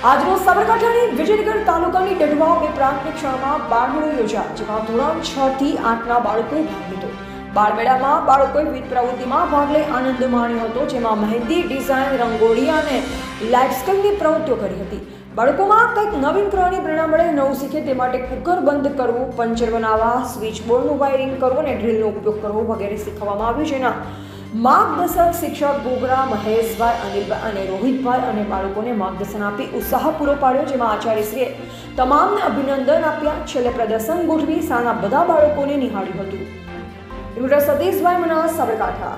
આજરોજ સાબરકાંઠાની વિજયનગર તાલુકાની ડઢવા બે પ્રાથમિક શાળામાં બાળમેળો યોજાયો, જેમાં ધોરણ 6 થી 8ના બાળકોએ ભાગ લીધો। બાળમેળામાં બાળકોએ વિવિધ પ્રવૃત્તિમાં ભાગ લઈ આનંદ માણ્યો હતો, જેમાં મહેંદી, ડિઝાઇન, રંગોળી અને લાઇફ સ્કિલની પ્રવૃત્તિઓ કરી હતી। બાળકોમાં કંઈક નવીન કરવાની પ્રેરણા મળે, નવું શીખે તે માટે કુકર બંધ કરવું, પંચર બનાવવા, સ્વિચ બોર્ડનું વાયરિંગ કરવું અને ડ્રીલનો ઉપયોગ કરવો વગેરે શીખવવામાં આવ્યું, જેના માર્ગદર્શક શિક્ષક ગોગરા મહેશભાઈ, અનિલભાઈ અને રોહિતભાઈ અને બાળકોને માર્ગદર્શન આપી ઉત્સાહ પૂરો પાડ્યો, જેમાં આચાર્યશ્રીએ તમામને અભિનંદન આપ્યા। છેલ્લે પ્રદર્શન ગોઠવી શાળાના બધા બાળકોને નિહાળ્યું હતું। સતીશભાઈ મનાસ, સાબરકાંઠા।